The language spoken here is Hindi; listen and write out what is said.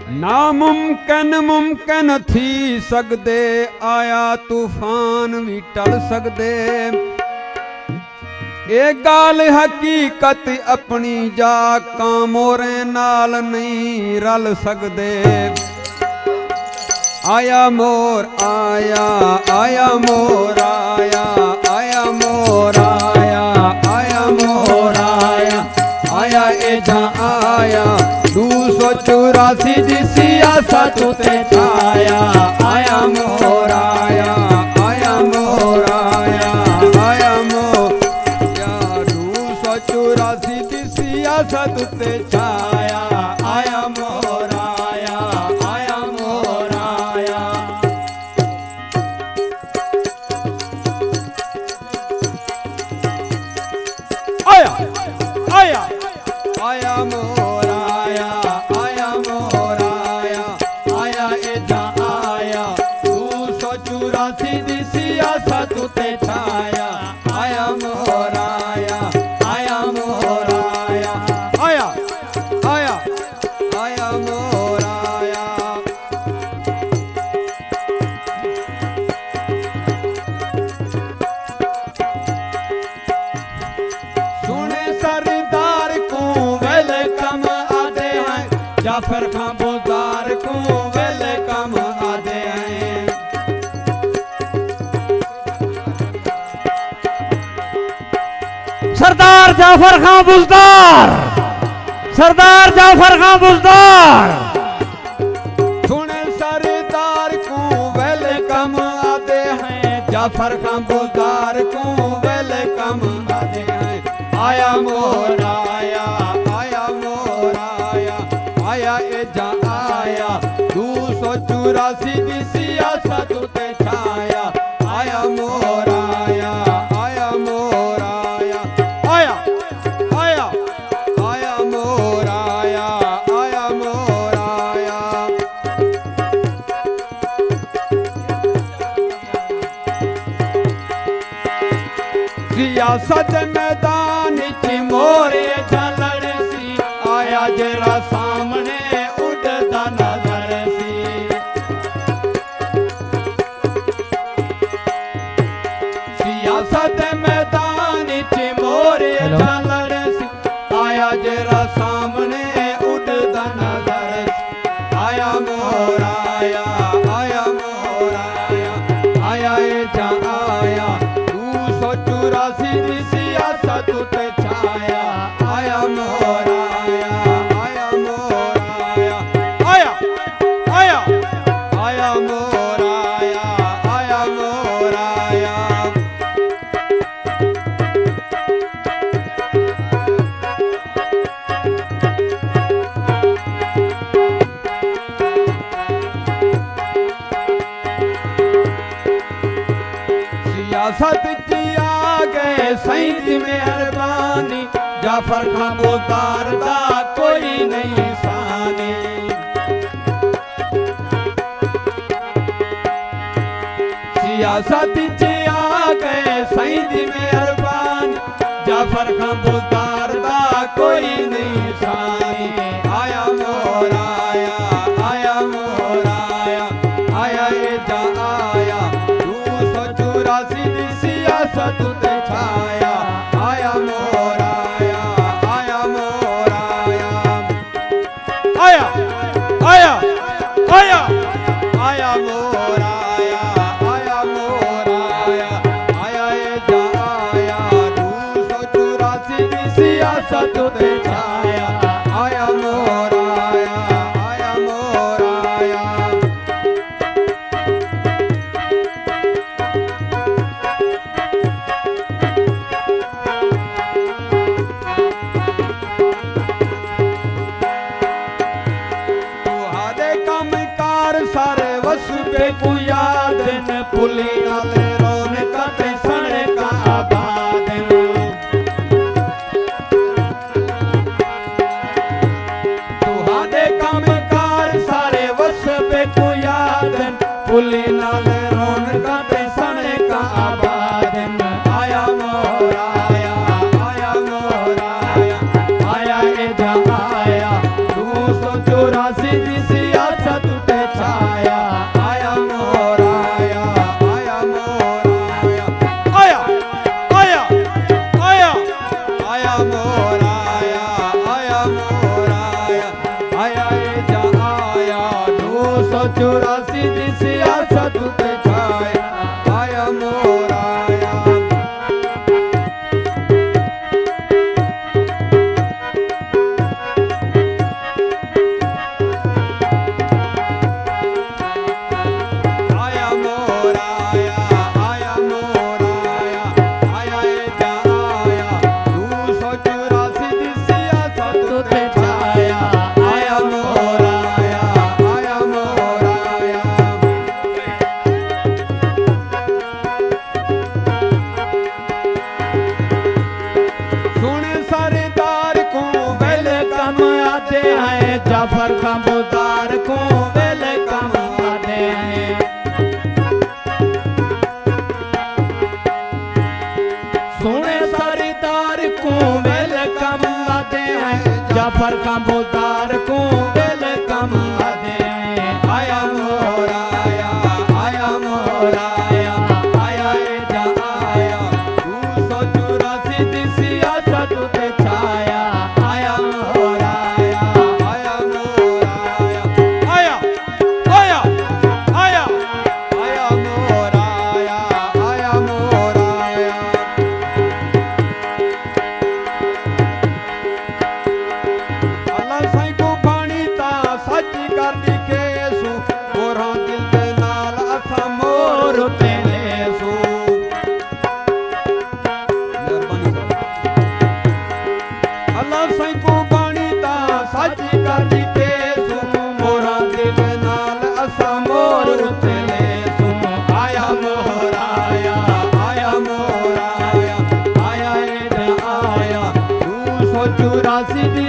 नामुमकिन मुमकिन थी सकदे, आया तूफान भी टल सकदे। ए गाल हकीकत अपनी जा, कामोरे नाल नहीं रल सकदे। आया मोर आया, आया मोर आया, आया मोर आया, आया मोर आया, आया ए जा आया 284 दी सियासत ते छाया। आया मोर आया, आया मोर आया, आया मोर 284 दी सियासत ते छाया। आया मोर आया, आया मोर आया। आया आया आया मोर आया, आया मोर आया, आया ए जा आया 284 दी सियासत ते छाया। आया मोर आया, आया मोर आया, आया आया आया मोर आया। सुने सरदार को वेलकम आदे हैं, जाफर खां बुज़दार को वेलकम आदे हैं। सरदार जाफर खां बुज़दार, सरदार जाफर खां बुज़दार। सुने सरदार को वेलकम आदे हैं, जाफर खां बुज़दार को वेलकम आदे हैं। आया मोर आया, आया मोर आया, आया ए जा आया 284 दी सियासत ते छाया। आया मोर आया, आया मोर आया, आया आया आया मोर आया, आया मोर आया। सियासत मैदान च मोरे झलड़ सी, आया जरा सामने उड़दा नजर सी। सियासत मैदान च मोरे झलड़ सी, आया जरा सामने उड़दा नजर सी। आया मोर आया, आया मोर आया, आया ए जा आया 284 दी सियासत ते छाया। आया मोर आया, आया मोर आया, आया आया आया मोर आया, आया मोर आया। सियासत च आ गए सईं दी मेहरबानी, जाफर खां बुज़दार दा कोई नहीं सानी। सियासत च आ गए सईं दी मेहरबानी, जाफर खां बुज़दार दा कोई नहीं सानी। आया मोर आया, आया मोर आया, आया ए जा आया 284 दी सियासत ते छाया। आया मोर आया, आया मोर आया, आया आया आया आया मोर आया, आया मोर आया, आया ए जा आया 284 दी सियासत ते छाया। आया मोर आया, आया मोर आया। सारे वसबे को याद न पुली नाले रौनका ते सड़का आबाद न। तुहाडे कामकार सारे वसबे को याद न पुली नाले रौनका ते सड़का आबाद न। आया मोर आया, आया मोर आया, आया ए जा आया 284 दी सियासत पे छाया आया मोर आया आया मोर आया आया आया आया मोर आया आया मोर आया आया जा आया 284 दी सियासत पे छाया आया मोर आया जाफर कबूतर को वेलकम आते हैं सोने सरदार को वेलकम आते हैं जाफर कबूतर को वेलकम आते हैं आया मोर आया आया मोर आया आया जा आया 284 दी सियासत पे छाया आया मोर आया आया मोर आया आया आया आया मोर आया आया मोर आया अल्लाह साईं को पानी ता सच कर दी केसू मोरा दिल दे नाल असा मोर ते लेसू अल्लाह साईं को पानी ता सच कर दी केसू मोरा दिल नाल असा मोर ते लेसू आया मोर आया आया मोर आया आया आया 284